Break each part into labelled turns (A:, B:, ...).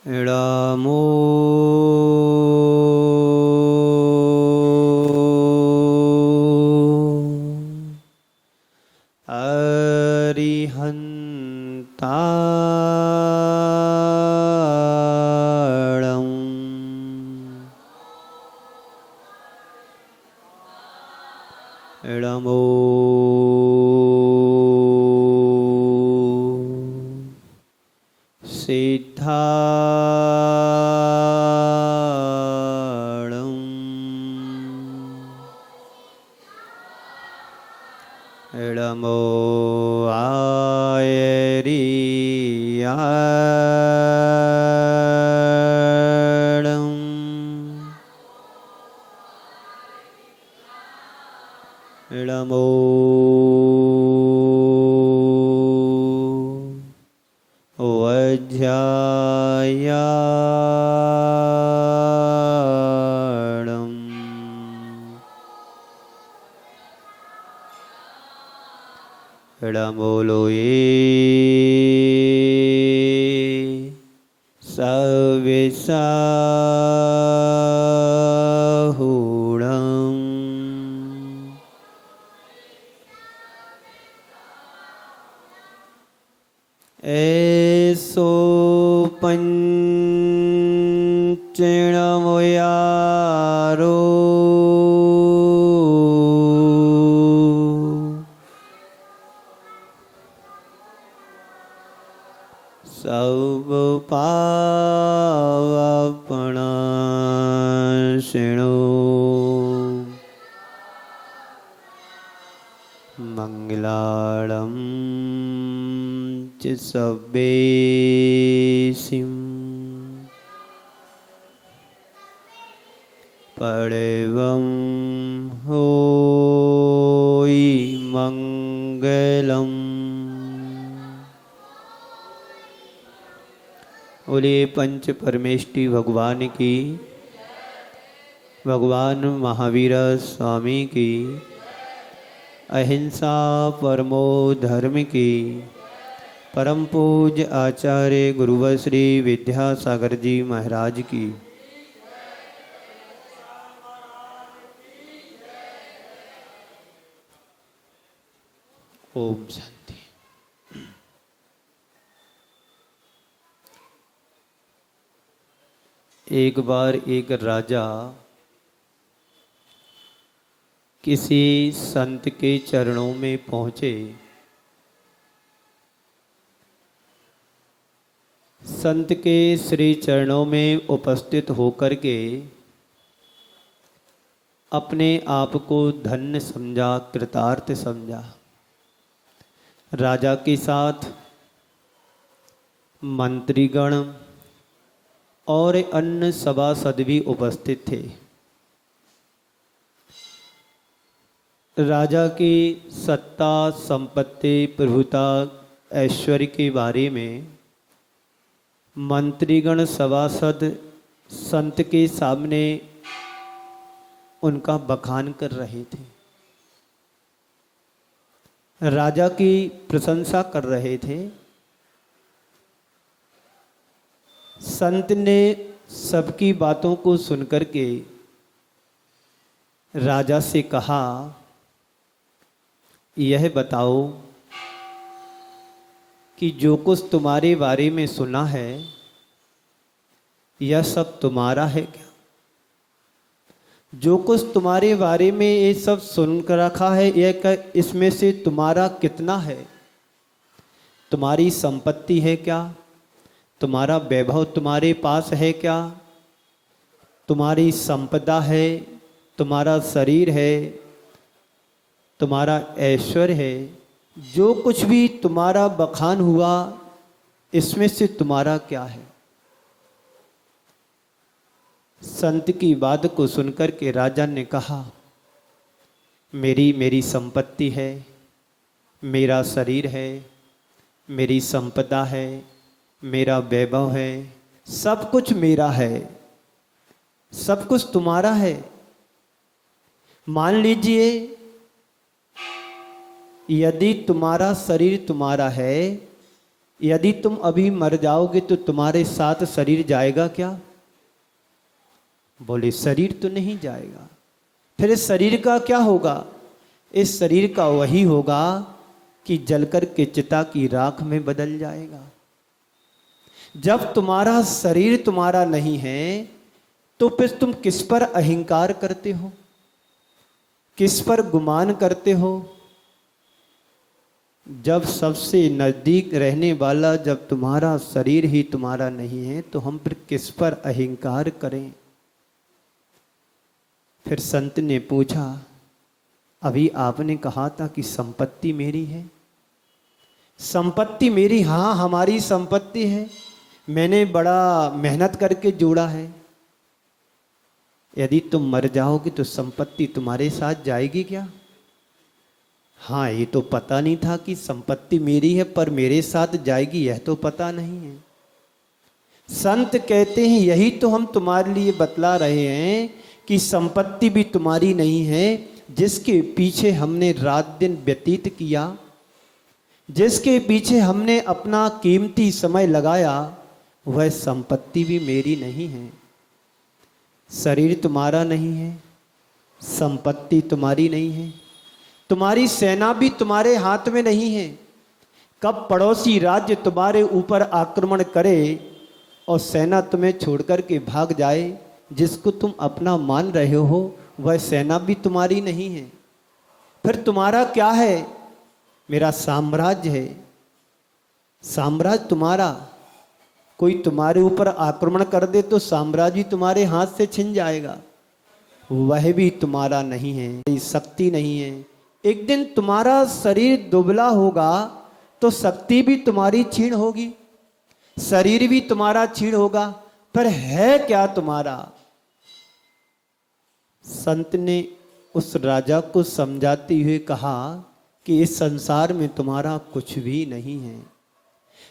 A: इडामो अरिहन्ताणम् इडमो सिद्धाणम् इडमो आयरियाणम् इडमो वज्रायाणम् इडमो लोये सविसाहुणम् ऐसो पंचणमयारो सब पावपणाशिणो मंगलालम् च सब्बेसिं पड़ेवं होई मंगलम्। बोले पंच परमेष्टि भगवान की, भगवान महावीर स्वामी की, अहिंसा परमो धर्म की, परम पूज्य आचार्य गुरुवर श्री विद्यासागर जी महाराज की। ओम शांति। एक बार एक राजा किसी संत के चरणों में पहुँचे। संत के श्री चरणों में उपस्थित होकर के अपने आप को धन्य समझा, कृतार्थ समझा। राजा के साथ मंत्रीगण और अन्य सभासद भी उपस्थित थे। राजा की सत्ता, संपत्ति, प्रभुता, ऐश्वर्य के बारे में मंत्रीगण, सभासद संत के सामने उनका बखान कर रहे थे, राजा की प्रशंसा कर रहे थे। संत ने सबकी बातों को सुनकर के राजा से कहा, यह बताओ कि जो कुछ तुम्हारे बारे में सुना है यह सब तुम्हारा है क्या? जो कुछ तुम्हारे बारे में ये सब सुन कर रखा है यह इसमें से तुम्हारा कितना है? तुम्हारी संपत्ति है क्या? तुम्हारा वैभव तुम्हारे पास है क्या? तुम्हारी संपदा है, तुम्हारा शरीर है, तुम्हारा ऐश्वर्य है, जो कुछ भी तुम्हारा बखान हुआ इसमें से तुम्हारा क्या है? संत की बात को सुनकर के राजा ने कहा, मेरी संपत्ति है, मेरा शरीर है, मेरी संपदा है, मेरा वैभव है, सब कुछ मेरा है, सब कुछ तुम्हारा है। मान लीजिए यदि तुम्हारा शरीर तुम्हारा है यदि तुम अभी मर जाओगे तो तुम्हारे साथ शरीर जाएगा क्या? बोले शरीर तो नहीं जाएगा। फिर इस शरीर का क्या होगा? इस शरीर का वही होगा कि जलकर के चिता की राख में बदल जाएगा। जब तुम्हारा शरीर तुम्हारा नहीं है तो फिर तुम किस पर अहंकार करते हो, किस पर गुमान करते हो? जब सबसे नजदीक रहने वाला जब तुम्हारा शरीर ही तुम्हारा नहीं है तो हम फिर किस पर अहंकार करें? फिर संत ने पूछा, अभी आपने कहा था कि संपत्ति मेरी है। संपत्ति मेरी, हाँ हमारी संपत्ति है, मैंने बड़ा मेहनत करके जोड़ा है। यदि तुम मर जाओगे तो संपत्ति तुम्हारे साथ जाएगी क्या? हाँ, ये तो पता नहीं था कि संपत्ति मेरी है पर मेरे साथ जाएगी, यह तो पता नहीं है। संत कहते हैं यही तो हम तुम्हारे लिए बतला रहे हैं कि संपत्ति भी तुम्हारी नहीं है। जिसके पीछे हमने रात दिन व्यतीत किया, जिसके पीछे हमने अपना कीमती समय लगाया, वह संपत्ति भी मेरी नहीं है। शरीर तुम्हारा नहीं है, संपत्ति तुम्हारी नहीं है, तुम्हारी सेना भी तुम्हारे हाथ में नहीं है। कब पड़ोसी राज्य तुम्हारे ऊपर आक्रमण करे और सेना तुम्हें छोड़कर के भाग जाए, जिसको तुम अपना मान रहे हो वह सेना भी तुम्हारी नहीं है। फिर तुम्हारा क्या है? मेरा साम्राज्य है। साम्राज्य तुम्हारा, कोई तुम्हारे ऊपर आक्रमण कर दे तो साम्राज्य भी तुम्हारे हाथ से छिन जाएगा, वह भी तुम्हारा नहीं है, शक्ति नहीं है। एक दिन तुम्हारा शरीर दुबला होगा तो शक्ति भी तुम्हारी छीण होगी, शरीर भी तुम्हारा छीण होगा, पर है क्या तुम्हारा? संत ने उस राजा को समझाते हुए कहा कि इस संसार में तुम्हारा कुछ भी नहीं है।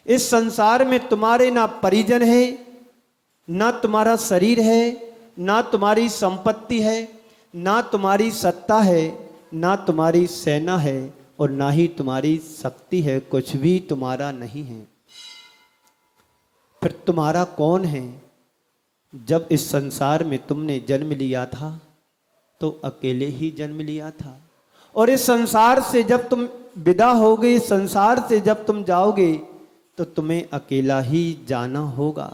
A: इस संसार में तुम्हारे ना परिजन है, ना तुम्हारा शरीर है, ना तुम्हारी संपत्ति है, ना तुम्हारी सत्ता है, ना तुम्हारी सेना है और ना ही तुम्हारी शक्ति है। कुछ भी तुम्हारा नहीं है। फिर तुम्हारा कौन है? जब इस संसार में तुमने जन्म लिया था तो अकेले ही जन्म लिया था, और इस संसार से जब तुम विदा होगे, इस संसार से जब तुम जाओगे तो तुम्हें अकेला ही जाना होगा।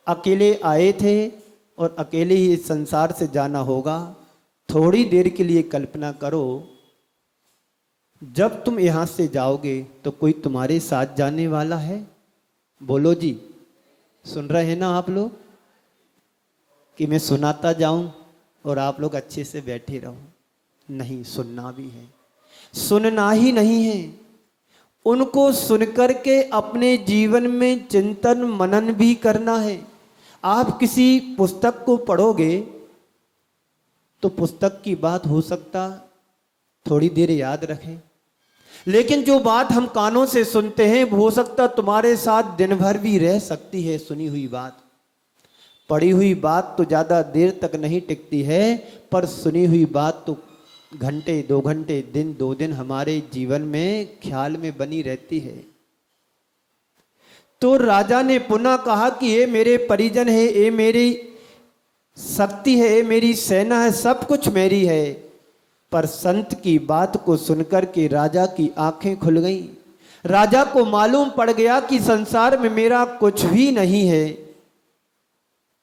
A: अकेले आए थे और अकेले ही इस संसार से जाना होगा। थोड़ी देर के लिए कल्पना करो, जब तुम यहां से जाओगे तो कोई तुम्हारे साथ जाने वाला है? बोलो जी, सुन रहे हैं ना आप लोग? कि मैं सुनाता जाऊं और आप लोग अच्छे से बैठे रहो? नहीं, सुनना भी है, सुनना ही नहीं है, उनको सुनकर के अपने जीवन में चिंतन मनन भी करना है। आप किसी पुस्तक को पढ़ोगे तो पुस्तक की बात हो सकता थोड़ी देर याद रखें, लेकिन जो बात हम कानों से सुनते हैं वो हो सकता तुम्हारे साथ दिन भर भी रह सकती है। सुनी हुई बात, पढ़ी हुई बात तो ज़्यादा देर तक नहीं टिकती है, पर सुनी हुई बात तो घंटे, 2 घंटे, दिन 2 दिन हमारे जीवन में ख्याल में बनी रहती है। तो राजा ने पुनः कहा कि ये मेरे परिजन है, ये मेरी शक्ति है, ये मेरी सेना है, सब कुछ मेरी है। पर संत की बात को सुनकर के राजा की आंखें खुल गईं। राजा को मालूम पड़ गया कि संसार में मेरा कुछ भी नहीं है,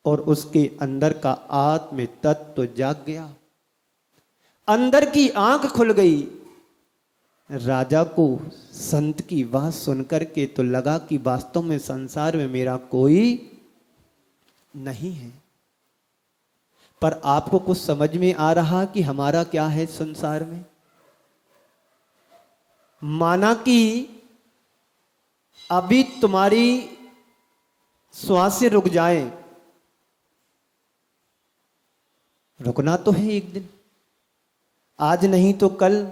A: और उसके अंदर का आत्म तत्व जाग गया, अंदर की आंख खुल गई। राजा को संत की बात सुनकर के तो लगा कि वास्तव में संसार में मेरा कोई नहीं है। पर आपको कुछ समझ में आ रहा कि हमारा क्या है संसार में? माना कि अभी तुम्हारी श्वासें रुक जाएं, रुकना तो है एक दिन, आज नहीं तो कल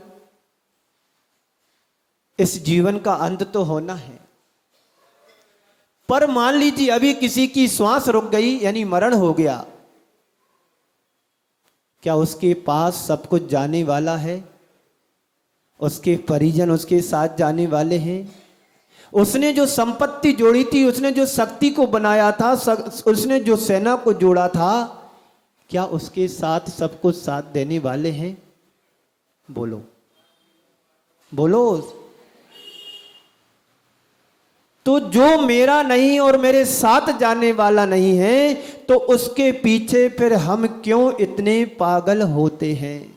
A: इस जीवन का अंत तो होना है। पर मान लीजिए अभी किसी की श्वास रुक गई, यानी मरण हो गया, क्या उसके पास सब कुछ जाने वाला है? उसके परिजन उसके साथ जाने वाले हैं? उसने जो संपत्ति जोड़ी थी, उसने जो शक्ति को बनाया था, उसने जो सेना को जोड़ा था, क्या उसके साथ सब कुछ साथ देने वाले हैं? बोलो बोलो। तो जो मेरा नहीं और मेरे साथ जाने वाला नहीं है, तो उसके पीछे फिर हम क्यों इतने पागल होते हैं?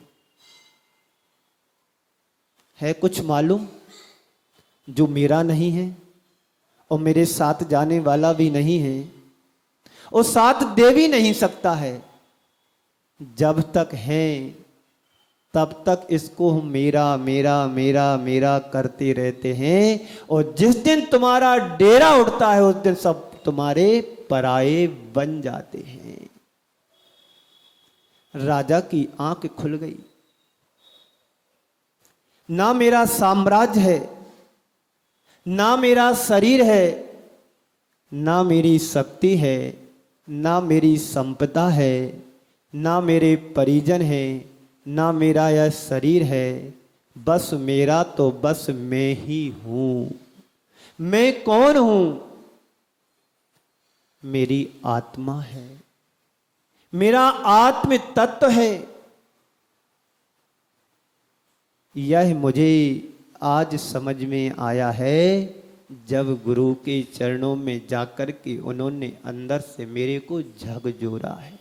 A: है कुछ मालूम? जो मेरा नहीं है और मेरे साथ जाने वाला भी नहीं है, और साथ दे भी नहीं सकता है, जब तक है तब तक इसको हम मेरा मेरा मेरा मेरा करते रहते हैं। और जिस दिन तुम्हारा डेरा उठता है, उस दिन सब तुम्हारे पराये बन जाते हैं। राजा की आंख खुल गई। ना मेरा साम्राज्य है, ना मेरा शरीर है, ना मेरी शक्ति है, ना मेरी संपदा है, ना मेरे परिजन है, ना मेरा यह शरीर है। बस मेरा तो बस मैं ही हूं। मैं कौन हूं? मेरी आत्मा है, मेरा आत्म तत्व है। यह मुझे आज समझ में आया है, जब गुरु के चरणों में जाकर के उन्होंने अंदर से मेरे को झकझोरा है।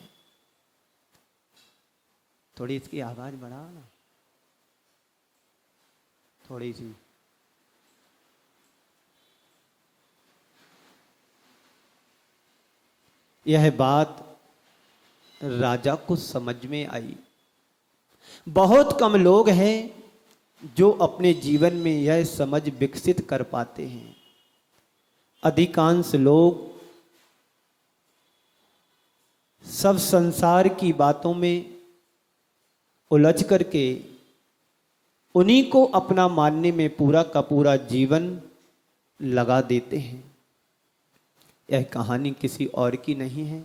A: थोड़ी इसकी आवाज बढ़ाओ ना, थोड़ी सी। यह बात राजा को समझ में आई। बहुत कम लोग हैं जो अपने जीवन में यह समझ विकसित कर पाते हैं। अधिकांश लोग सब संसार की बातों में उलझ करके उन्हीं को अपना मानने में पूरा का पूरा जीवन लगा देते हैं। यह कहानी किसी और की नहीं है,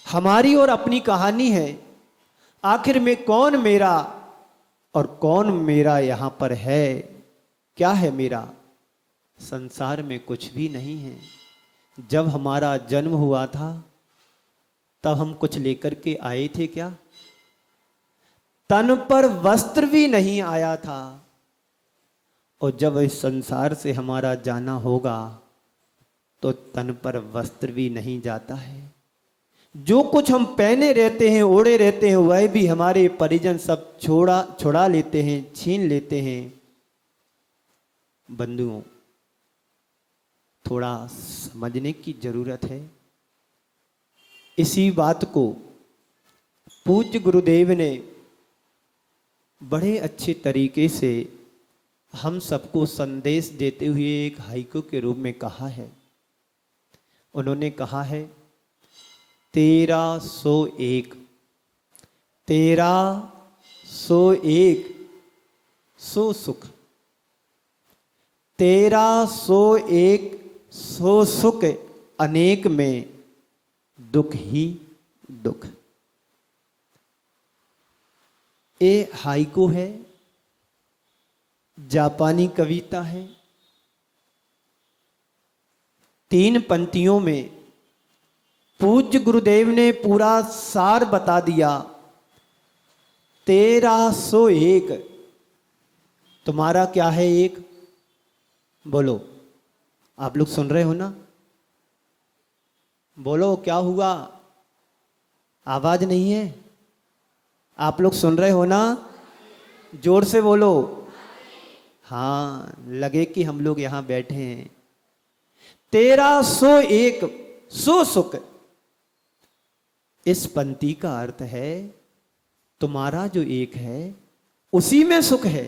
A: हमारी और अपनी कहानी है। आखिर में कौन मेरा और कौन मेरा यहां पर है? क्या है मेरा? संसार में कुछ भी नहीं है। जब हमारा जन्म हुआ था तब हम कुछ लेकर के आए थे क्या? तन पर वस्त्र भी नहीं आया था। और जब इस संसार से हमारा जाना होगा तो तन पर वस्त्र भी नहीं जाता है। जो कुछ हम पहने रहते हैं, ओढ़े रहते हैं, वह भी हमारे परिजन सब छुड़ा लेते हैं, छीन लेते हैं। बंधुओं, थोड़ा समझने की जरूरत है। इसी बात को पूज्य गुरुदेव ने बड़े अच्छे तरीके से हम सबको संदेश देते हुए एक हाइकू के रूप में कहा है। उन्होंने कहा है, 1301 सो सुख, 1301 सो सुख, अनेक में दुख ही दुख। ये हाइकू है, जापानी कविता है। 3 पंक्तियों में पूज्य गुरुदेव ने पूरा सार बता दिया। 1301 तुम्हारा क्या है? एक बोलो। आप लोग सुन रहे हो ना? बोलो, क्या हुआ? आवाज नहीं है? आप लोग सुन रहे हो ना? जोर से बोलो। हाँ, लगे कि हम लोग यहां बैठे हैं। 1301 सो सुख। इस पंक्ति का अर्थ है, तुम्हारा जो एक है उसी में सुख है।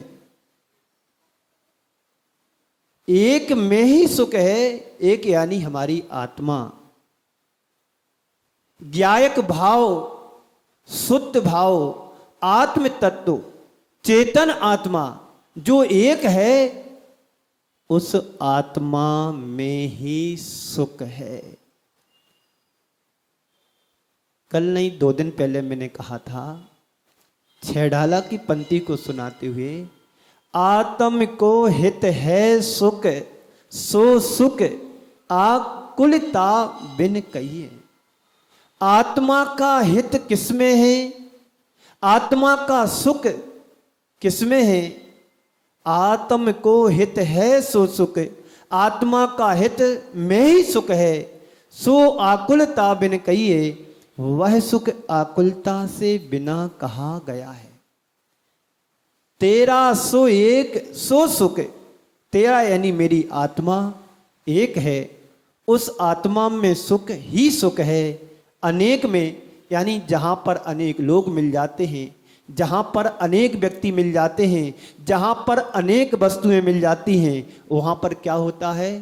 A: एक में ही सुख है। एक यानी हमारी आत्मा। ज्ञायक भाव, शुद्ध भाव, आत्म तत्व, चेतन आत्मा जो एक है, उस आत्मा में ही सुख है। कल नहीं 2 दिन पहले मैंने कहा था, छेड़ाला की पंक्ति को सुनाते हुए, आत्म को हित है सुख, सो सुख आकुलता बिन कहिए। आत्मा का हित किसमें है, आत्मा का सुख किसमें है? आत्म को हित है सो सुख, आत्मा का हित में ही सुख है। सो आकुलता बिन कहिए, वह सुख आकुलता से बिना कहा गया है। तेरा सो एक सो सुख, तेरा यानी मेरी आत्मा एक है, उस आत्मा में सुख ही सुख है। अनेक में यानी जहाँ पर अनेक लोग मिल जाते हैं, जहाँ पर अनेक व्यक्ति मिल जाते हैं, जहाँ पर अनेक वस्तुएं मिल जाती हैं, वहाँ पर क्या होता है?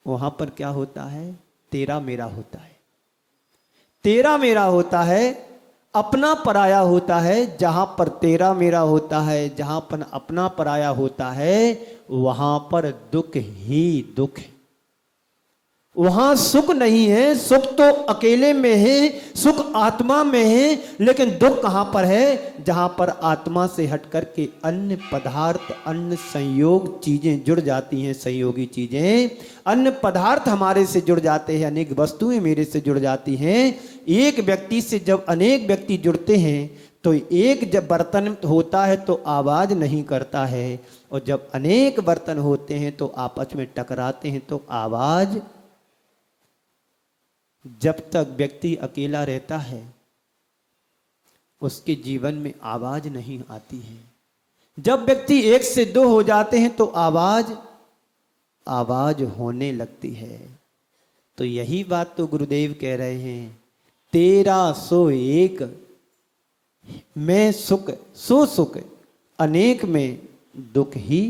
A: वहाँ पर क्या होता है? तेरा मेरा होता है, तेरा मेरा होता है, अपना पराया होता है। जहाँ पर तेरा मेरा होता है, जहाँ पर अपना पराया होता है, वहाँ पर दुख ही दुख है। वहां सुख नहीं है, सुख तो अकेले में है, सुख आत्मा में है, लेकिन दुख कहां पर है? जहां पर आत्मा से हट करके अन्य पदार्थ, अन्य संयोग चीजें जुड़ जाती हैं, संयोगी चीजें, अन्य पदार्थ हमारे से जुड़ जाते हैं, अनेक वस्तुएं मेरे से जुड़ जाती हैं। एक व्यक्ति से जब अनेक व्यक्ति जुड़ते हैं तो एक जब बर्तन होता है तो आवाज नहीं करता है, और जब अनेक बर्तन होते हैं तो आपस में टकराते हैं तो आवाज। जब तक व्यक्ति अकेला रहता है उसके जीवन में आवाज नहीं आती है। जब व्यक्ति एक से दो हो जाते हैं तो आवाज आवाज होने लगती है। तो यही बात तो गुरुदेव कह रहे हैं, तेरा सो एक, मैं सुख सो सुख, अनेक में दुख ही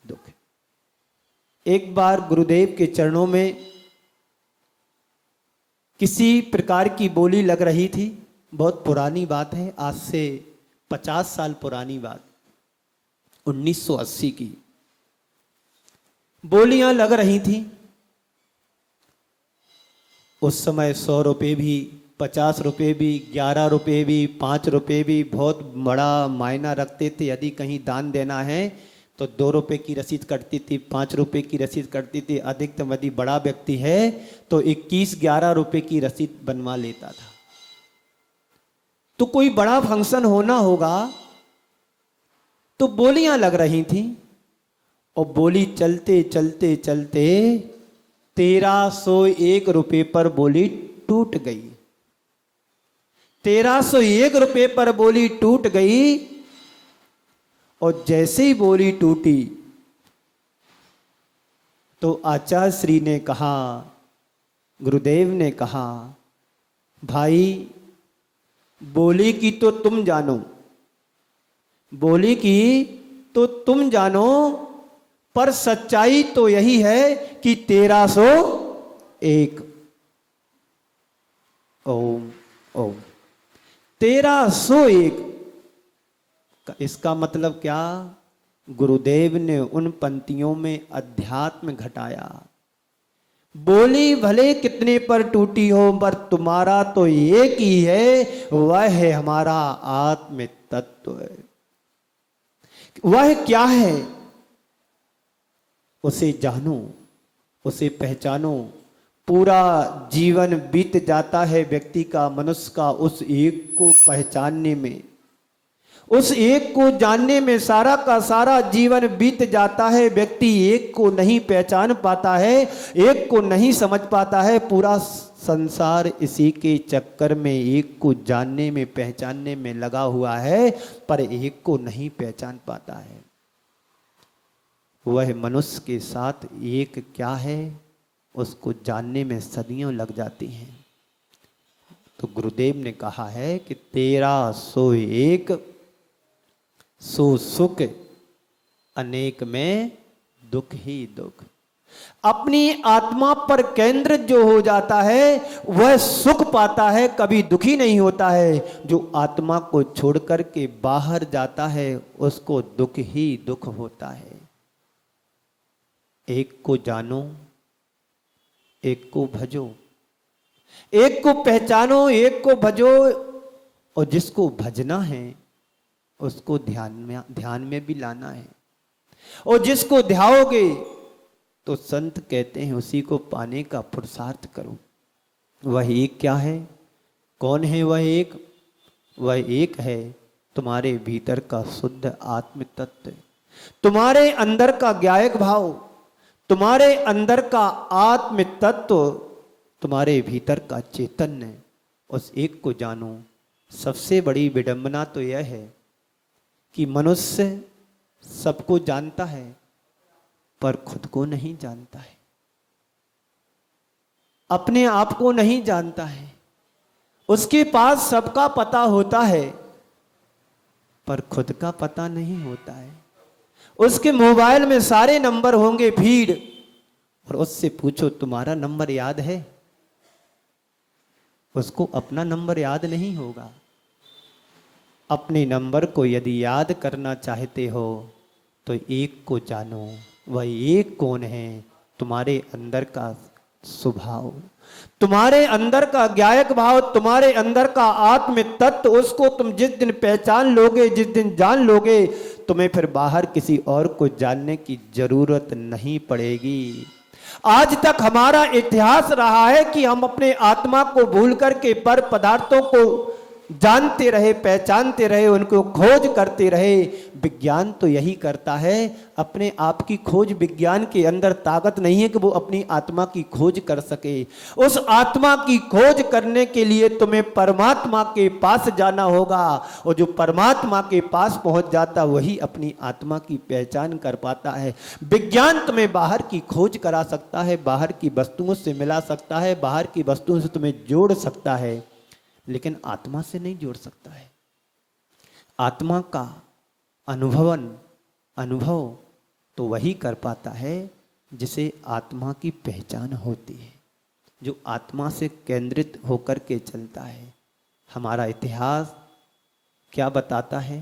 A: दुख। एक बार गुरुदेव के चरणों में किसी प्रकार की बोली लग रही थी, बहुत पुरानी बात है, आज से 50 साल पुरानी बात, 1980 की बोलियां लग रही थी। उस समय 100 रुपये भी, 50 रुपये भी, 11 रुपये भी, 5 रुपये भी बहुत बड़ा मायना रखते थे। यदि कहीं दान देना है तो 2 रुपये की रसीद कटती थी, 5 रुपये की रसीद कटती थी। अधिकतम यदि बड़ा व्यक्ति है तो 21-11 रुपये की रसीद बनवा लेता था। तो कोई बड़ा फंक्शन होना होगा तो बोलियां लग रही थी, और बोली चलते चलते चलते 1301 रुपये पर बोली टूट गई। 1301 रुपये पर बोली टूट गई, और जैसे ही बोली टूटी तो आचार्य श्री ने कहा, गुरुदेव ने कहा, भाई बोली की तो तुम जानो, बोली की तो तुम जानो, पर सच्चाई तो यही है कि 1301 ओम ओम 1301। इसका मतलब क्या? गुरुदेव ने उन पंक्तियों में अध्यात्म घटाया। बोली भले कितने पर टूटी हो, पर तुम्हारा तो एक ही है, वह है हमारा आत्म तत्व। वह क्या है? उसे जानो, उसे पहचानो। पूरा जीवन बीत जाता है व्यक्ति का, मनुष्य का, उस एक को पहचानने में, उस एक को जानने में सारा का सारा जीवन बीत जाता है। व्यक्ति एक को नहीं पहचान पाता है, एक को नहीं समझ पाता है। पूरा संसार इसी के चक्कर में एक को जानने में, पहचानने में लगा हुआ है, पर एक को नहीं पहचान पाता है। वह मनुष्य के साथ एक क्या है, उसको जानने में सदियों लग जाती हैं। तो गुरुदेव ने कहा है कि 1301 सो सुख, अनेक में दुख ही दुख। अपनी आत्मा पर केंद्र जो हो जाता है वह सुख पाता है, कभी दुखी नहीं होता है। जो आत्मा को छोड़ करके बाहर जाता है उसको दुख ही दुख होता है। एक को जानो, एक को भजो, एक को पहचानो, एक को भजो, और जिसको भजना है उसको ध्यान में भी लाना है। और जिसको ध्याओगे तो संत कहते हैं उसी को पाने का पुरुषार्थ करो। वह एक क्या है? कौन है वह एक? वह एक है तुम्हारे भीतर का शुद्ध आत्म तत्व, तुम्हारे अंदर का ज्ञायक भाव, तुम्हारे अंदर का आत्म तत्व, तुम्हारे भीतर का चैतन्य। उस एक को जानो। सबसे बड़ी विडंबना तो यह है कि मनुष्य सबको जानता है पर खुद को नहीं जानता है, अपने आप को नहीं जानता है। उसके पास सबका पता होता है पर खुद का पता नहीं होता है। उसके मोबाइल में सारे नंबर होंगे फीड, और उससे पूछो तुम्हारा नंबर याद है? उसको अपना नंबर याद नहीं होगा। अपने नंबर को यदि याद करना चाहते हो तो एक को जानो। वह एक कौन है? तुम्हारे अंदर का स्वभाव, तुम्हारे अंदर का ज्ञायक भाव, तुम्हारे अंदर का आत्म तत्व। उसको तुम जिस दिन पहचान लोगे, जिस दिन जान लोगे, तुम्हें फिर बाहर किसी और को जानने की जरूरत नहीं पड़ेगी। आज तक हमारा इतिहास रहा है कि हम अपने आत्मा को भूल करके पर पदार्थों को जानते रहे, पहचानते रहे, उनको खोज करते रहे। विज्ञान तो यही करता है, अपने आप की खोज। विज्ञान के अंदर ताकत नहीं है कि वो अपनी आत्मा की खोज कर सके। उस आत्मा की खोज करने के लिए तुम्हें परमात्मा के पास जाना होगा, और जो परमात्मा के पास पहुंच जाता वही अपनी आत्मा की पहचान कर पाता है। विज्ञान तुम्हें बाहर की खोज करा सकता है, बाहर की वस्तुओं से मिला सकता है, बाहर की वस्तुओं से तुम्हें जोड़ सकता है, लेकिन आत्मा से नहीं जोड़ सकता है। आत्मा का अनुभव तो वही कर पाता है जिसे आत्मा की पहचान होती है, जो आत्मा से केंद्रित होकर के चलता है। हमारा इतिहास क्या बताता है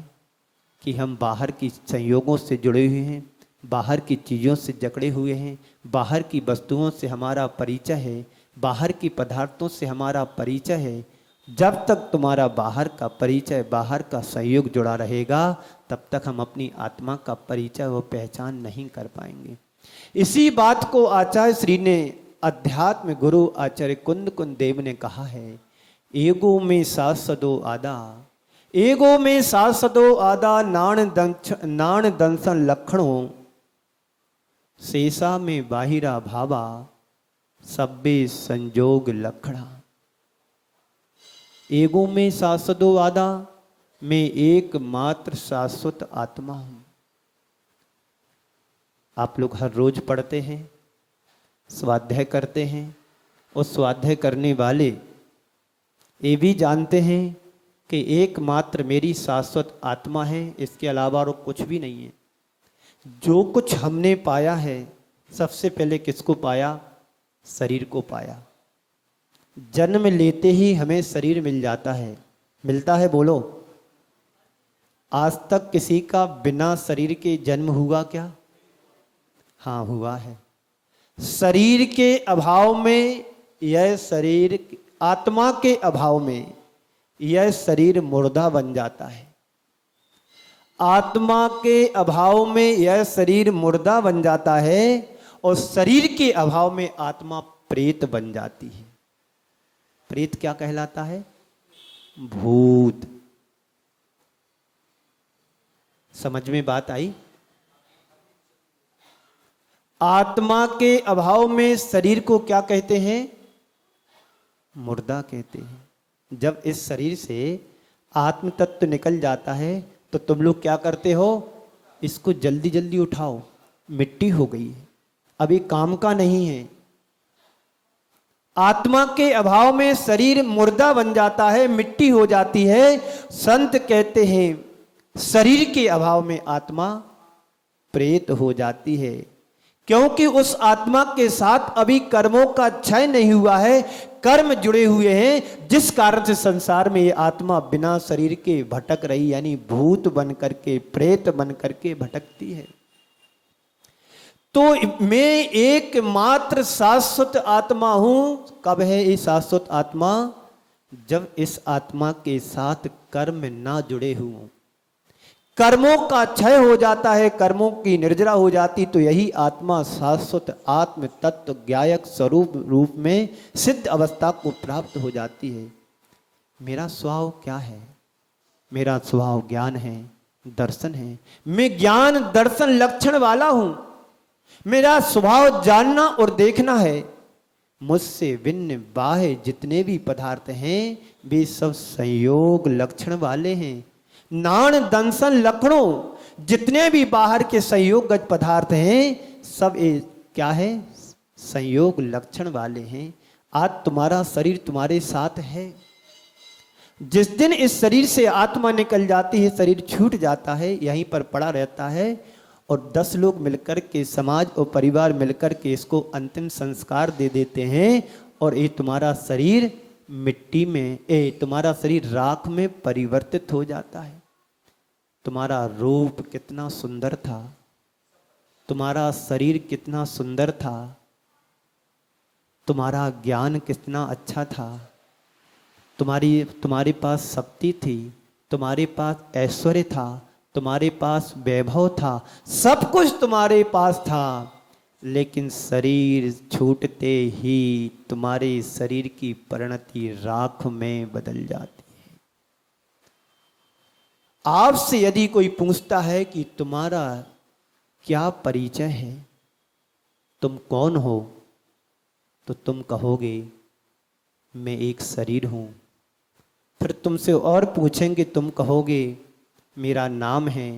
A: कि हम बाहर की संयोगों से जुड़े हुए हैं, बाहर की चीज़ों से जकड़े हुए हैं, बाहर की वस्तुओं से हमारा परिचय है, बाहर की पदार्थों से हमारा परिचय है। जब तक तुम्हारा बाहर का परिचय, बाहर का सहयोग जुड़ा रहेगा, तब तक हम अपनी आत्मा का परिचय व पहचान नहीं कर पाएंगे। इसी बात को आचार्य श्री ने, अध्यात्म गुरु आचार्य कुंद देव ने कहा है, एगो में सासदो आदा, एगो में सासदो आदा, नाण दंसन लक्षणों, शेषा में बाहिरा भावा, सब्बे संजोग लखड़ा। एगो में शाश्वतो आदा, मैं एकमात्र शाश्वत आत्मा हूं। आप लोग हर रोज पढ़ते हैं, स्वाध्याय करते हैं, और स्वाध्याय करने वाले ये भी जानते हैं कि एकमात्र मेरी शाश्वत आत्मा है, इसके अलावा और कुछ भी नहीं है। जो कुछ हमने पाया है, सबसे पहले किसको पाया? शरीर को पाया। जन्म लेते ही हमें शरीर मिल जाता है, मिलता है? बोलो, आज तक किसी का बिना शरीर के जन्म हुआ क्या? हाँ, हुआ है। शरीर के अभाव में यह शरीर, आत्मा के अभाव में यह शरीर मुर्दा बन जाता है। आत्मा के अभाव में यह शरीर मुर्दा बन जाता है, और शरीर के अभाव में आत्मा प्रेत बन जाती है। प्रेत क्या कहलाता है? भूत। समझ में बात आई? आत्मा के अभाव में शरीर को क्या कहते हैं? मुर्दा कहते हैं। जब इस शरीर से आत्म तत्व निकल जाता है तो तुम लोग क्या करते हो? इसको जल्दी जल्दी उठाओ, मिट्टी हो गई है, अभी काम का नहीं है। आत्मा के अभाव में शरीर मुर्दा बन जाता है, मिट्टी हो जाती है। संत कहते हैं शरीर के अभाव में आत्मा प्रेत हो जाती है, क्योंकि उस आत्मा के साथ अभी कर्मों का क्षय नहीं हुआ है, कर्म जुड़े हुए हैं, जिस कारण से संसार में ये आत्मा बिना शरीर के भटक रही, यानी भूत बन करके, प्रेत बन करके भटकती है। तो मैं एकमात्र शाश्वत आत्मा हूं। कब है ये शाश्वत आत्मा? जब इस आत्मा के साथ कर्म ना जुड़े हों। कर्मों का क्षय हो जाता है, कर्मों की निर्जरा हो जाती, तो यही आत्मा शाश्वत आत्म तत्व ज्ञायक स्वरूप रूप में सिद्ध अवस्था को प्राप्त हो जाती है। मेरा स्वभाव क्या है? मेरा स्वभाव ज्ञान है, दर्शन है। मैं ज्ञान दर्शन लक्षण वाला हूं। मेरा स्वभाव जानना और देखना है। मुझसे भिन्न बाह्य जितने भी पदार्थ हैं वे सब संयोग लक्षण वाले हैं। नाण दंसन लक्षणों जितने भी बाहर के संयोगज पदार्थ हैं सब क्या है? संयोग लक्षण वाले हैं। आज तुम्हारा शरीर तुम्हारे साथ है। जिस दिन इस शरीर से आत्मा निकल जाती है, शरीर छूट जाता है, यहीं पर पड़ा रहता है और 10 लोग मिलकर के, समाज और परिवार मिलकर के इसको अंतिम संस्कार दे देते हैं और ये तुम्हारा शरीर मिट्टी में, तुम्हारा शरीर राख में परिवर्तित हो जाता है। तुम्हारा रूप कितना सुंदर था, तुम्हारा शरीर कितना सुंदर था, तुम्हारा ज्ञान कितना अच्छा था, तुम्हारे पास शक्ति थी, तुम्हारे पास ऐश्वर्य था, तुम्हारे पास वैभव था, सब कुछ तुम्हारे पास था, लेकिन शरीर छूटते ही तुम्हारे शरीर की परिणति राख में बदल जाती है। आपसे यदि कोई पूछता है कि तुम्हारा क्या परिचय है, तुम कौन हो, तो तुम कहोगे मैं एक शरीर हूं। फिर तुमसे और पूछेंगे, तुम कहोगे मेरा नाम है,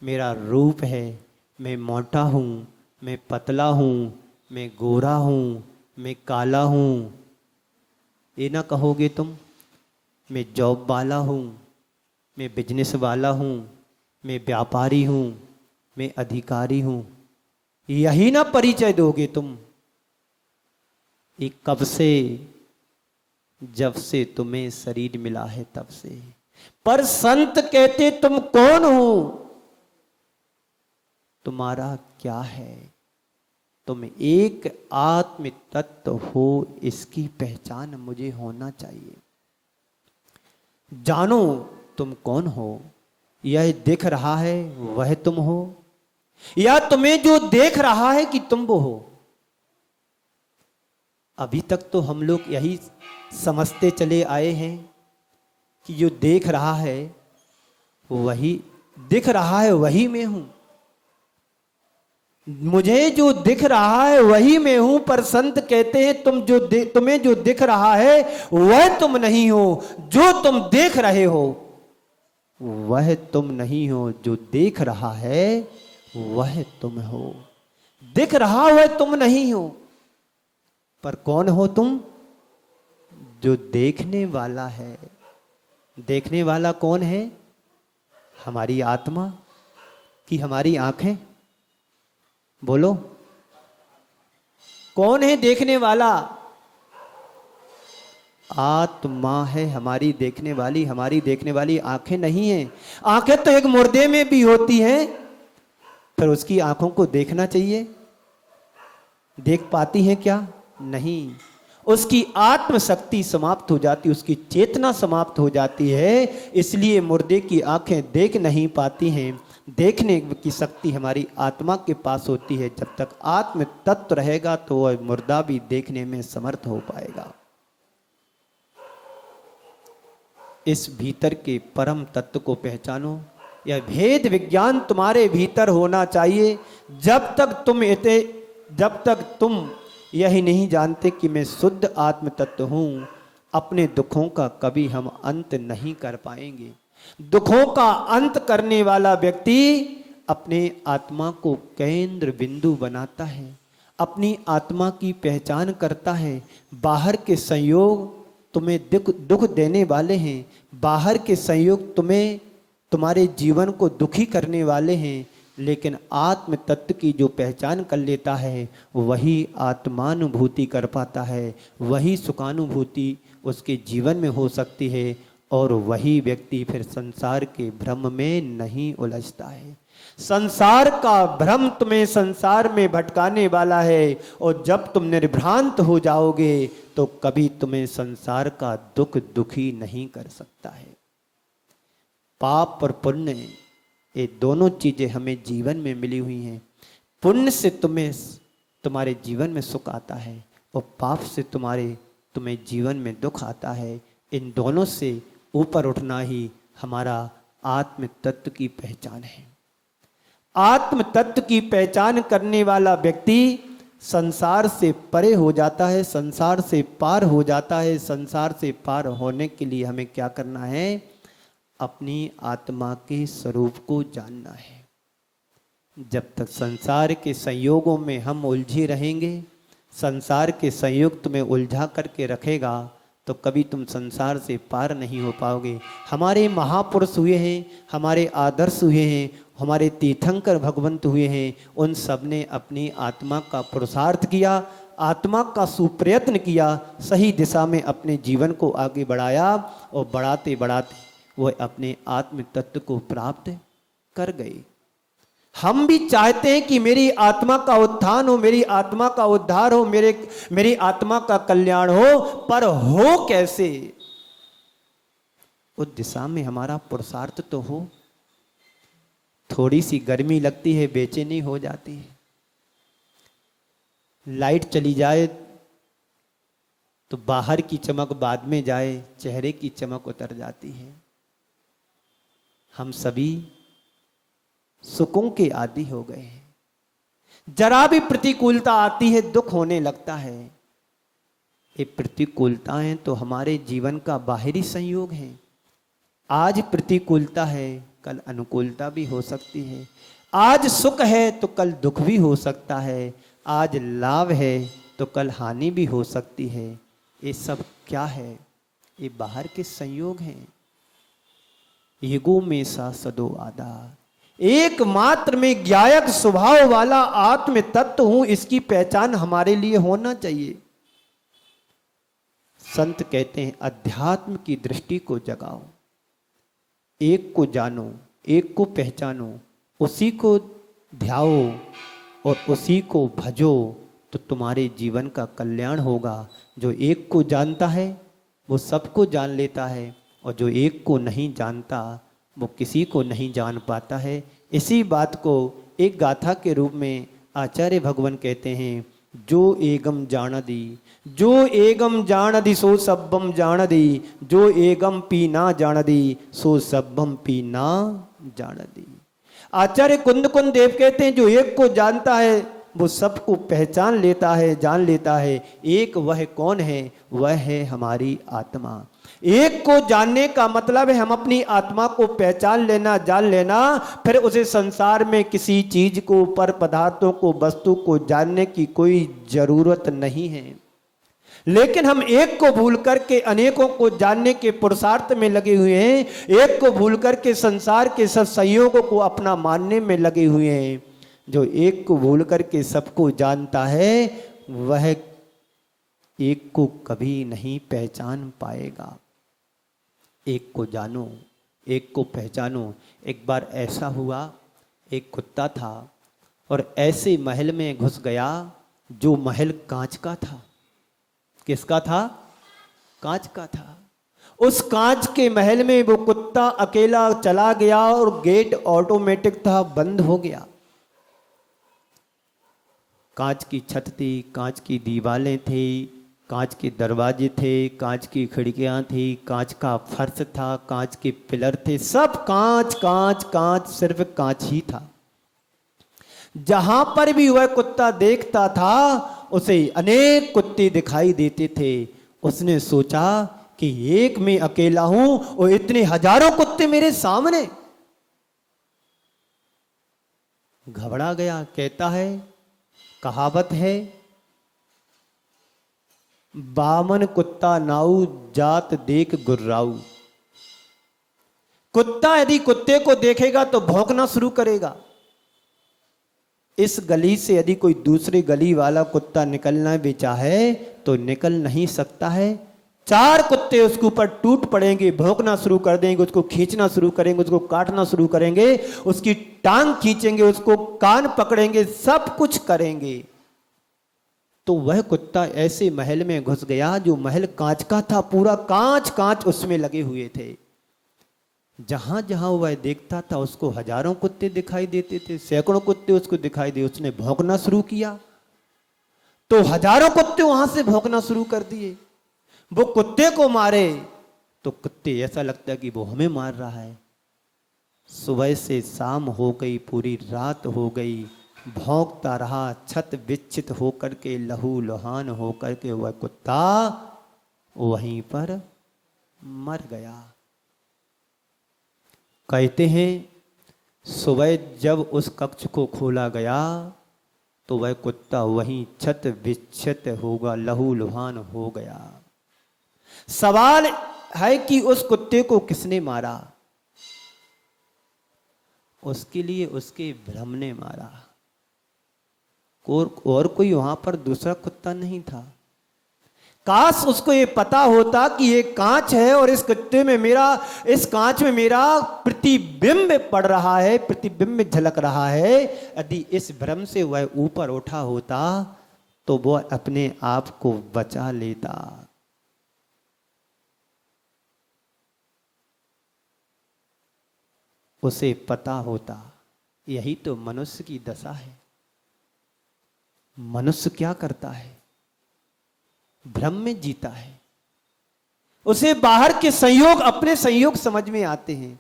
A: मेरा रूप है, मैं मोटा हूं, मैं पतला हूं, मैं गोरा हूं, मैं काला हूं। ये ना कहोगे तुम मैं जॉब वाला हूं, मैं बिजनेस वाला हूं, मैं व्यापारी हूं, मैं अधिकारी हूं। यही ना परिचय दोगे तुम। ये कब से? जब से तुम्हें शरीर मिला है तब से। पर संत कहते तुम कौन हो, तुम्हारा क्या है? तुम एक आत्म तत्व हो, इसकी पहचान मुझे होना चाहिए। जानो तुम कौन हो। यह दिख रहा है वह तुम हो, या तुम्हें जो देख रहा है कि तुम वो हो। अभी तक तो हम लोग यही समझते चले आए हैं कि जो देख रहा है वही दिख रहा है, वही मैं हूं। मुझे जो दिख रहा है वही मैं हूं। पर संत कहते हैं तुम्हें जो दिख रहा है वह तुम नहीं हो। जो तुम देख रहे हो वह तुम नहीं हो। जो देख रहा है वह तुम हो। दिख रहा वह तुम नहीं हो। पर कौन हो तुम? जो देखने वाला है। देखने वाला कौन है? हमारी आत्मा कि हमारी आंखें? बोलो, कौन है देखने वाला? आत्मा है हमारी देखने वाली। हमारी देखने वाली आंखें नहीं है। आंखें तो एक मुर्दे में भी होती हैं, फिर उसकी आंखों को देखना चाहिए। देख पाती हैं क्या? नहीं। उसकी आत्म शक्ति समाप्त हो जाती, उसकी चेतना समाप्त हो जाती है। इसलिए मुर्दे की आंखें देख नहीं पाती हैं। देखने की शक्ति हमारी आत्मा के पास होती है। जब तक आत्म तत्व रहेगा तो वह मुर्दा भी देखने में समर्थ हो पाएगा। इस भीतर के परम तत्व को पहचानो। यह भेद विज्ञान तुम्हारे भीतर होना चाहिए। जब तक तुम यही नहीं जानते कि मैं शुद्ध आत्म तत्व हूं, अपने दुखों का कभी हम अंत नहीं कर पाएंगे। दुखों का अंत करने वाला व्यक्ति अपने आत्मा को केंद्र बिंदु बनाता है, अपनी आत्मा की पहचान करता है। बाहर के संयोग तुम्हें दुख देने वाले हैं, बाहर के संयोग तुम्हारे जीवन को दुखी करने वाले हैं, लेकिन आत्म तत्व की जो पहचान कर लेता है वही आत्मानुभूति कर पाता है। वही सुखानुभूति उसके जीवन में हो सकती है और वही व्यक्ति फिर संसार के भ्रम में नहीं उलझता है। संसार का भ्रम तुम्हें संसार में भटकाने वाला है और जब तुम निर्भ्रांत हो जाओगे तो कभी तुम्हें संसार का दुख दुखी नहीं कर सकता है। पाप और पुण्य ये दोनों चीजें हमें जीवन में मिली हुई हैं। पुण्य से तुम्हारे जीवन में सुख आता है और पाप से तुम्हें जीवन में दुख आता है। इन दोनों से ऊपर उठना ही हमारा आत्म तत्व की पहचान है। आत्म तत्व की पहचान करने वाला व्यक्ति संसार से परे हो जाता है, संसार से पार हो जाता है। संसार से पार होने के लिए हमें क्या करना है? अपनी आत्मा के स्वरूप को जानना है। जब तक संसार के संयोगों में हम उलझे रहेंगे, संसार के संयोग तुम्हें उलझा करके रखेगा, तो कभी तुम संसार से पार नहीं हो पाओगे। हमारे महापुरुष हुए हैं, हमारे आदर्श हुए हैं, हमारे तीर्थंकर भगवंत हुए हैं, उन सब ने अपनी आत्मा का पुरुषार्थ किया, आत्मा का सुप्रयत्न किया, सही दिशा में अपने जीवन को आगे बढ़ाया और बढ़ाते बढ़ाते वह अपने आत्म तत्व को प्राप्त कर गए। हम भी चाहते हैं कि मेरी आत्मा का उत्थान हो, मेरी आत्मा का उद्धार हो, मेरी आत्मा का कल्याण हो, पर हो कैसे? उस दिशा में हमारा पुरुषार्थ तो हो। थोड़ी सी गर्मी लगती है, बेचैनी हो जाती है। लाइट चली जाए तो बाहर की चमक बाद में जाए, चेहरे की चमक उतर जाती है। हम सभी सुखों के आदी हो गए हैं। जरा भी प्रतिकूलता आती है, दुख होने लगता है। ये प्रतिकूलताएं तो हमारे जीवन का बाहरी संयोग है। आज प्रतिकूलता है, कल अनुकूलता भी हो सकती है। आज सुख है तो कल दुख भी हो सकता है। आज लाभ है तो कल हानि भी हो सकती है। ये सब क्या है? ये बाहर के संयोग हैं। युगों में सा सदो आधार, एकमात्र में ज्ञायक स्वभाव वाला आत्म तत्व हूं, इसकी पहचान हमारे लिए होना चाहिए। संत कहते हैं अध्यात्म की दृष्टि को जगाओ, एक को जानो, एक को पहचानो, उसी को ध्याओ और उसी को भजो, तो तुम्हारे जीवन का कल्याण होगा। जो एक को जानता है वो सबको जान लेता है, और जो एक को नहीं जानता वो किसी को नहीं जान पाता है। इसी बात को एक गाथा के रूप में आचार्य भगवान कहते हैं, जो एगम जानदी, जो एगम जानदी सो सब्बम जानदी, जो एगम पी ना जानदी सो सब्बम पी ना जानदी। आचार्य कुंद कुंद देव कहते हैं जो एक को जानता है वो सबको पहचान लेता है, जान लेता है। एक वह कौन है? वह है हमारी आत्मा। एक को जानने का मतलब है हम अपनी आत्मा को पहचान लेना, जान लेना, फिर उसे संसार में किसी चीज को, पर पदार्थों को, वस्तु को जानने की कोई जरूरत नहीं है। लेकिन हम एक को भूल करके अनेकों को जानने के पुरुषार्थ में लगे हुए हैं। एक को भूल करके संसार के सब संयोगों को अपना मानने में लगे हुए हैं। जो एक को भूल करके सबको जानता है वह एक को कभी नहीं पहचान पाएगा। एक को जानो, एक को पहचानो। एक बार ऐसा हुआ, एक कुत्ता था और ऐसे महल में घुस गया जो महल कांच का था। किसका था? कांच का था। उस कांच के महल में वो कुत्ता अकेला चला गया और गेट ऑटोमेटिक था, बंद हो गया। कांच की छत थी, कांच की दीवारें थी, कांच के दरवाजे थे, कांच की खिड़कियां थी, कांच का फर्श था, कांच के पिलर थे, सब कांच कांच कांच, सिर्फ कांच ही था। जहां पर भी वह कुत्ता देखता था उसे अनेक कुत्ते दिखाई देते थे। उसने सोचा कि एक मैं अकेला हूं और इतने हजारों कुत्ते मेरे सामने। घबरा गया। कहता है, कहावत है, बामन कुत्ता नाऊ जात देख गुर्राऊ। कुत्ता यदि कुत्ते को देखेगा तो भौंकना शुरू करेगा। इस गली से यदि कोई दूसरी गली वाला कुत्ता निकलना भी चाहे तो निकल नहीं सकता है। चार कुत्ते उसके ऊपर टूट पड़ेंगे, भौंकना शुरू कर देंगे, उसको खींचना शुरू करेंगे, उसको काटना शुरू करेंगे, उसकी टांग खींचेंगे, उसको कान पकड़ेंगे, सब कुछ करेंगे। तो वह कुत्ता ऐसे महल में घुस गया जो महल कांच का था, पूरा कांच कांच उसमें लगे हुए थे। जहां जहां वह देखता था उसको हजारों कुत्ते दिखाई देते थे, सैकड़ों कुत्ते उसको दिखाई दे। उसने भौंकना शुरू किया तो हजारों कुत्ते वहां से भौंकना शुरू कर दिए। वो कुत्ते को मारे तो कुत्ते ऐसा लगता है कि वो हमें मार रहा है। सुबह से शाम हो गई, पूरी रात हो गई, भौंकता रहा, छत विच्छित होकर के, लहू लुहान होकर के वह कुत्ता वहीं पर मर गया। कहते हैं सुबह जब उस कक्ष को खोला गया तो वह कुत्ता वहीं छत विच्छित होगा, लहू लुहान हो गया। सवाल है कि उस कुत्ते को किसने मारा? उसके लिए उसके भ्रम ने मारा, और कोई वहां पर दूसरा कुत्ता नहीं था। काश उसको ये पता होता कि ये कांच है और इस कुत्ते में मेरा, इस कांच में मेरा प्रतिबिंब पड़ रहा है, प्रतिबिंब झलक रहा है। यदि इस भ्रम से वह ऊपर उठा होता तो वह अपने आप को बचा लेता। उसे पता होता। यही तो मनुष्य की दशा है। मनुष्य क्या करता है? भ्रम में जीता है। उसे बाहर के संयोग, अपने संयोग समझ में आते हैं।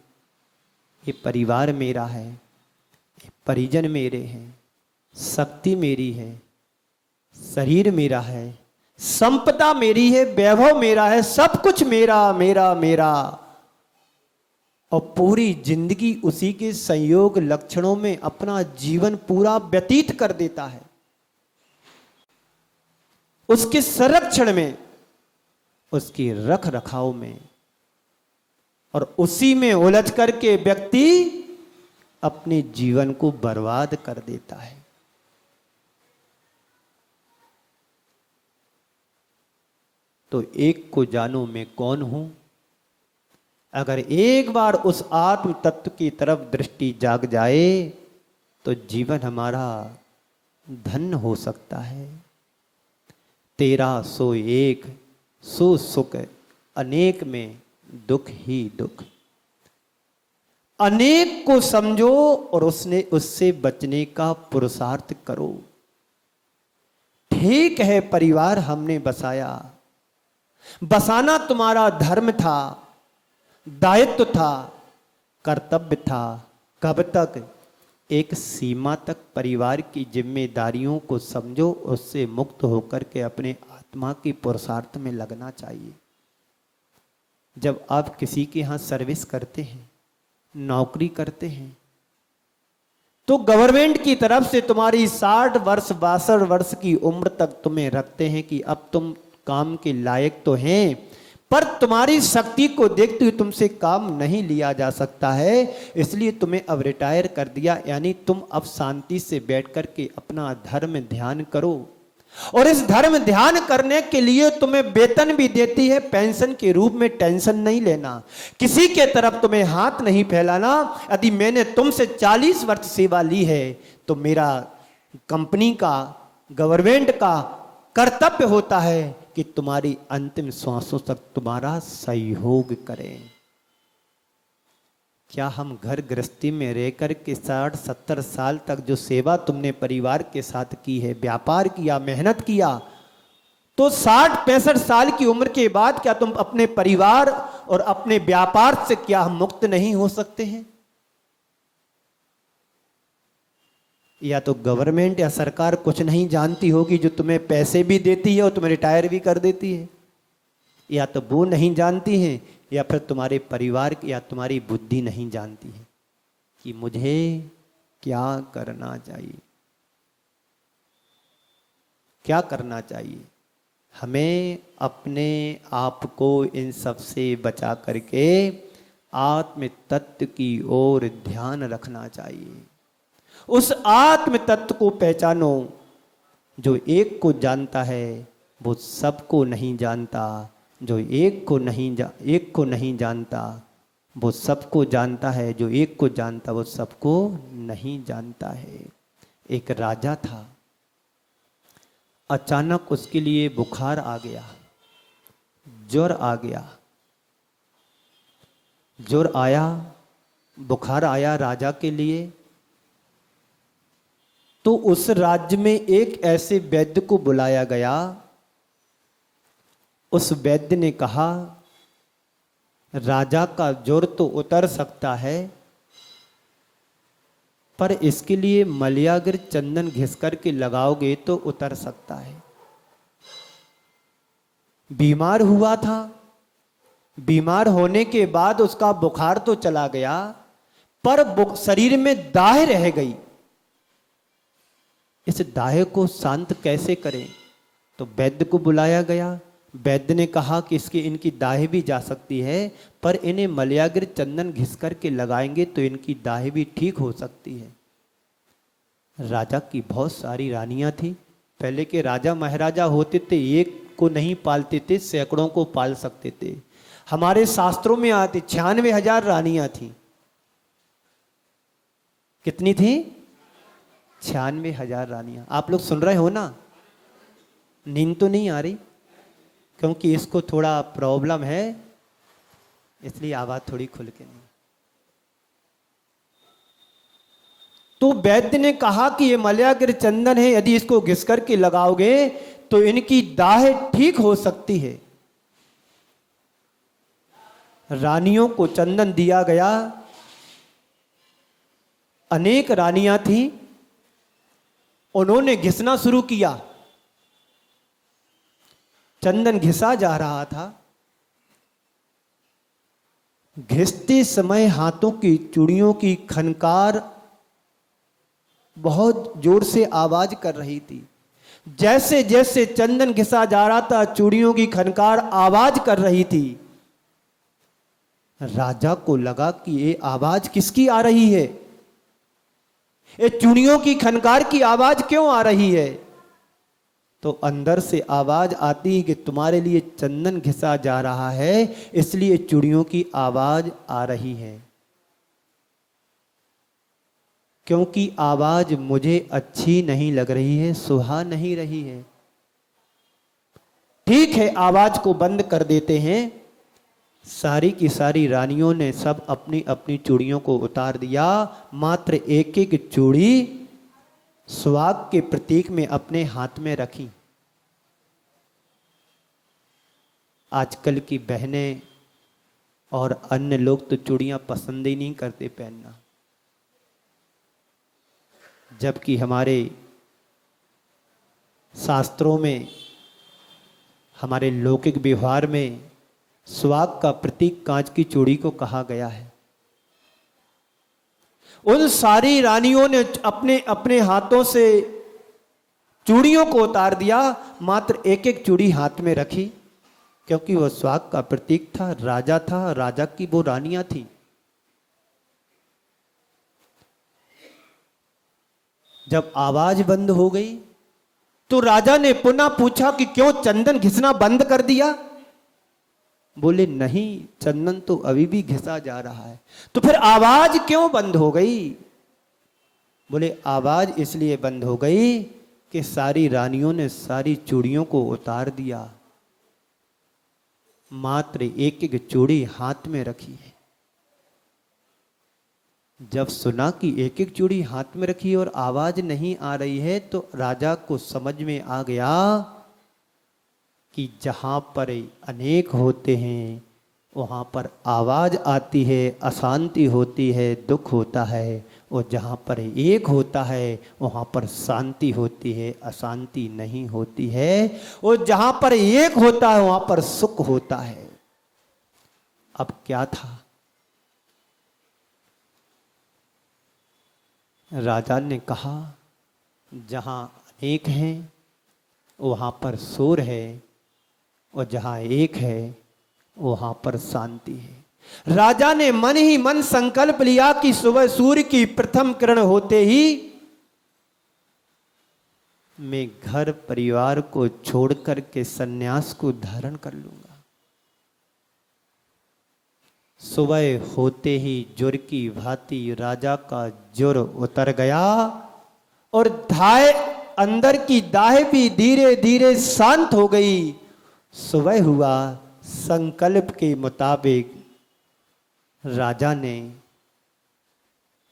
A: ये परिवार मेरा है, ये परिजन मेरे हैं, शक्ति मेरी है, शरीर मेरा है, संपदा मेरी है, वैभव मेरा है, सब कुछ मेरा मेरा मेरा। और पूरी जिंदगी उसी के संयोग लक्षणों में अपना जीवन पूरा व्यतीत कर देता है, उसके संरक्षण में, उसकी रख रखाव में, और उसी में उलझ करके व्यक्ति अपने जीवन को बर्बाद कर देता है। तो एक को जानो मैं कौन हूं, अगर एक बार उस आत्म तत्व की तरफ दृष्टि जाग जाए तो जीवन हमारा धन्य हो सकता है। तेरा सो एक सो सुख, अनेक में दुख ही दुख। अनेक को समझो और उससे बचने का पुरुषार्थ करो। ठीक है, परिवार हमने बसाया, बसाना तुम्हारा धर्म था, दायित्व था, कर्तव्य था। कब तक? एक सीमा तक परिवार की जिम्मेदारियों को समझो, उससे मुक्त होकर के अपने आत्मा की पुरुषार्थ में लगना चाहिए। जब आप किसी के यहां सर्विस करते हैं, नौकरी करते हैं, तो गवर्नमेंट की तरफ से तुम्हारी 60 वर्ष 62 वर्ष की उम्र तक तुम्हें रखते हैं कि अब तुम काम के लायक तो हैं, पर तुम्हारी शक्ति को देखते हुए तुमसे काम नहीं लिया जा सकता है, इसलिए तुम्हें अब रिटायर कर दिया। यानी तुम अब शांति से बैठ कर के अपना धर्म ध्यान करो। और इस धर्म ध्यान करने के लिए तुम्हें वेतन भी देती है पेंशन के रूप में। टेंशन नहीं लेना, किसी के तरफ तुम्हें हाथ नहीं फैलाना। यदि मैंने तुमसे 40 वर्ष सेवा ली है तो मेरा कंपनी का, गवर्नमेंट का कर्तव्य होता है कि तुम्हारी अंतिम श्वासों तक तुम्हारा सहयोग करें। क्या हम घर गृहस्थी में रहकर के 60-70 साल तक जो सेवा तुमने परिवार के साथ की है, व्यापार किया, मेहनत किया, तो 60-65 साल की उम्र के बाद क्या तुम अपने परिवार और अपने व्यापार से क्या हम मुक्त नहीं हो सकते हैं? या तो गवर्नमेंट या सरकार कुछ नहीं जानती होगी जो तुम्हें पैसे भी देती है और तुम्हें रिटायर भी कर देती है, या तो वो नहीं जानती है, या फिर तुम्हारे परिवार या तुम्हारी बुद्धि नहीं जानती है कि मुझे क्या करना चाहिए, क्या करना चाहिए। हमें अपने आप को इन सब से बचा करके आत्म तत्व की ओर ध्यान रखना चाहिए। उस आत्म तत्व को पहचानो जो एक को जानता है वो सबको नहीं जानता, जो एक को नहीं जानता वो सबको जानता है, जो एक को जानता वो सबको नहीं जानता है। एक राजा था, अचानक उसके लिए बुखार आ गया, ज्वर आ गया, ज्वर आया, बुखार आया राजा के लिए, तो उस राज्य में एक ऐसे वैद्य को बुलाया गया। उस वैद्य ने कहा, राजा का ज्वर तो उतर सकता है, पर इसके लिए मलयाग्र चंदन घिस करके लगाओगे तो उतर सकता है। बीमार हुआ था, बीमार होने के बाद उसका बुखार तो चला गया, पर शरीर में दाह रह गई। इस दाह को शांत कैसे करें? तो वैद्य को बुलाया गया। वैद्य ने कहा कि इनकी दाह भी जा सकती है, पर इन्हें मलयाग्र चंदन घिस करके लगाएंगे तो इनकी दाह भी ठीक हो सकती है। राजा की बहुत सारी रानियां थी। पहले के राजा महाराजा होते थे, एक को नहीं पालते थे, सैकड़ों को पाल सकते थे। हमारे शास्त्रों में आते 96,000 रानियां थी। कितनी थी? 96,000 रानियां। आप लोग सुन रहे हो ना? नींद तो नहीं आ रही? क्योंकि इसको थोड़ा प्रॉब्लम है, इसलिए आवाज थोड़ी खुल के नहीं। तो वैद्य ने कहा कि ये मलयाग्र चंदन है, यदि इसको घिस करके लगाओगे तो इनकी दाह ठीक हो सकती है। रानियों को चंदन दिया गया। अनेक रानियां थी, उन्होंने घिसना शुरू किया। चंदन घिसा जा रहा था। घिसते समय हाथों की चूड़ियों की खनकार बहुत जोर से आवाज कर रही थी। जैसे जैसे चंदन घिसा जा रहा था, चूड़ियों की खनकार आवाज कर रही थी। राजा को लगा कि ये आवाज किसकी आ रही है? ये चूड़ियों की खनकार की आवाज क्यों आ रही है? तो अंदर से आवाज आती है कि तुम्हारे लिए चंदन घिसा जा रहा है, इसलिए चूड़ियों की आवाज आ रही है। क्योंकि आवाज मुझे अच्छी नहीं लग रही है, सुहा नहीं रही है। ठीक है, आवाज को बंद कर देते हैं। सारी की सारी रानियों ने सब अपनी अपनी चूड़ियों को उतार दिया। मात्र एक एक चूड़ी सुहाग के प्रतीक में अपने हाथ में रखी। आजकल की बहनें और अन्य लोग तो चूड़ियां पसंद ही नहीं करते पहनना, जबकि हमारे शास्त्रों में, हमारे लौकिक व्यवहार में सुहाग का प्रतीक कांच की चूड़ी को कहा गया है। उन सारी रानियों ने अपने अपने हाथों से चूड़ियों को उतार दिया, मात्र एक एक चूड़ी हाथ में रखी, क्योंकि वह सुहाग का प्रतीक था। राजा था, राजा की वो रानियां थी। जब आवाज बंद हो गई तो राजा ने पुनः पूछा कि क्यों चंदन घिसना बंद कर दिया? बोले नहीं, चंदन तो अभी भी घिसा जा रहा है। तो फिर आवाज क्यों बंद हो गई? बोले आवाज इसलिए बंद हो गई कि सारी रानियों ने सारी चूड़ियों को उतार दिया, मात्र एक एक चूड़ी हाथ में रखी है। जब सुना कि एक एक चूड़ी हाथ में रखी और आवाज नहीं आ रही है, तो राजा को समझ में आ गया कि जहां पर अनेक होते हैं वहां पर आवाज आती है, अशांति होती है, दुख होता है। और जहां पर एक होता है वहां पर शांति होती है, अशांति नहीं होती है। और जहां पर एक होता है वहां पर सुख होता है। अब क्या था? राजा ने कहा जहां अनेक हैं वहां पर शोर है, और जहां एक है वहां पर शांति है। राजा ने मन ही मन संकल्प लिया कि सुबह सूर्य की प्रथम किरण होते ही मैं घर परिवार को छोड़कर के सन्यास को धारण कर लूंगा। सुबह होते ही ज्वर की भांति राजा का ज्वर उतर गया और अंदर की दाह भी धीरे धीरे शांत हो गई। सुबह हुआ, संकल्प के मुताबिक राजा ने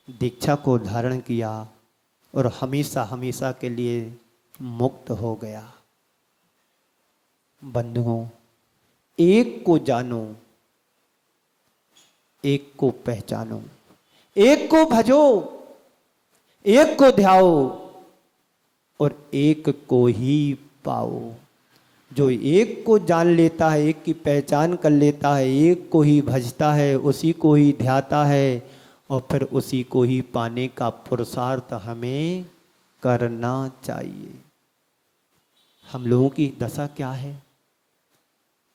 A: दीक्षा को धारण किया और हमेशा हमेशा के लिए मुक्त हो गया। बंधुओं, एक को जानो, एक को पहचानो, एक को भजो, एक को ध्याओ और एक को ही पाओ। जो एक को जान लेता है, एक की पहचान कर लेता है, एक को ही भजता है, उसी को ही ध्याता है और फिर उसी को ही पाने का पुरुषार्थ हमें करना चाहिए। हम लोगों की दशा क्या है?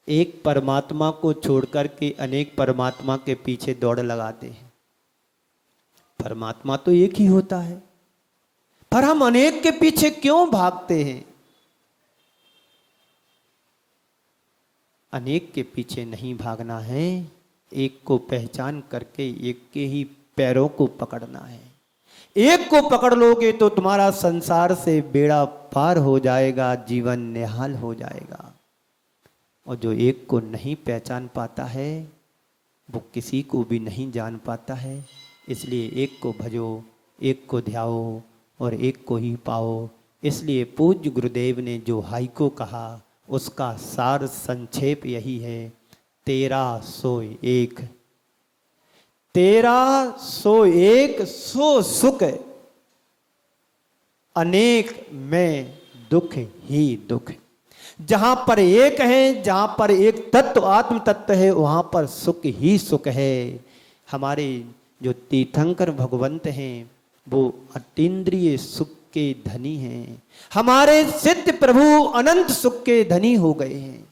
A: एक परमात्मा को छोड़कर के अनेक परमात्मा के पीछे दौड़ लगाते हैं। परमात्मा तो एक ही होता है, पर हम अनेक के पीछे क्यों भागते हैं? अनेक के पीछे नहीं भागना है, एक को पहचान करके एक के ही पैरों को पकड़ना है। एक को पकड़ लोगे तो तुम्हारा संसार से बेड़ा पार हो जाएगा, जीवन निहाल हो जाएगा। और जो एक को नहीं पहचान पाता है वो किसी को भी नहीं जान पाता है। इसलिए एक को भजो, एक को ध्याओ और एक को ही पाओ। इसलिए पूज्य गुरुदेव ने जो हाइको कहा उसका सार संक्षेप यही है, तेरा सोई एक, तेरा सो एक सो सुख, अनेक में दुख ही दुख। जहां पर एक है, जहां पर एक तत्व आत्म तत्व है, वहां पर सुख ही सुख है। हमारे जो तीर्थंकर भगवंत हैं वो अतीन्द्रिय सुख के धनी हैं। हमारे सिद्ध प्रभु अनंत सुख के धनी हो गए हैं।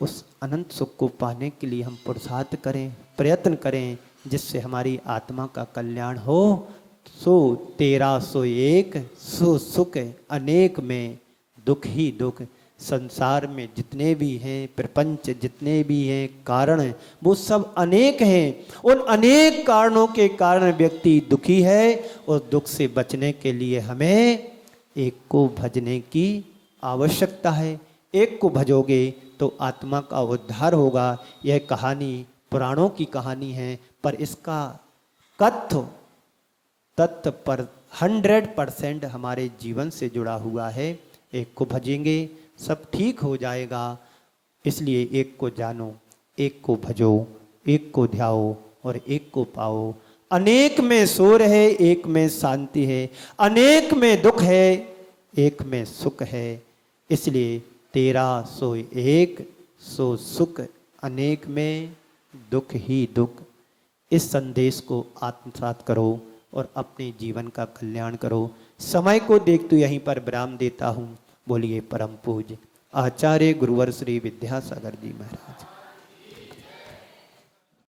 A: उस अनंत सुख को पाने के लिए हम पुरुषार्थ करें, प्रयत्न करें, जिससे हमारी आत्मा का कल्याण हो। सो तेरा सो एक सो सुख, अनेक में दुख ही दुख। संसार में जितने भी हैं, प्रपंच जितने भी हैं कारण, वो सब अनेक हैं। उन अनेक कारणों के कारण व्यक्ति दुखी है और दुख से बचने के लिए हमें एक को भजने की आवश्यकता है। एक को भजोगे तो आत्मा का उद्धार होगा। यह कहानी पुराणों की कहानी है, पर इसका कथ्य तत्व पर 100% हमारे जीवन से जुड़ा हुआ है। एक को भजेंगे सब ठीक हो जाएगा। इसलिए एक को जानो, एक को भजो, एक को ध्याओ और एक को पाओ। अनेक में शोर है, एक में शांति है। अनेक में दुख है, एक में सुख है। इसलिए तेरा सो एक सो सुख, अनेक में दुख ही दुख। इस संदेश को आत्मसात करो और अपने जीवन का कल्याण करो। समय को देखते यहीं पर विराम देता हूँ। बोलिए परम पूज्य आचार्य गुरुवर श्री विद्यासागर जी महाराज।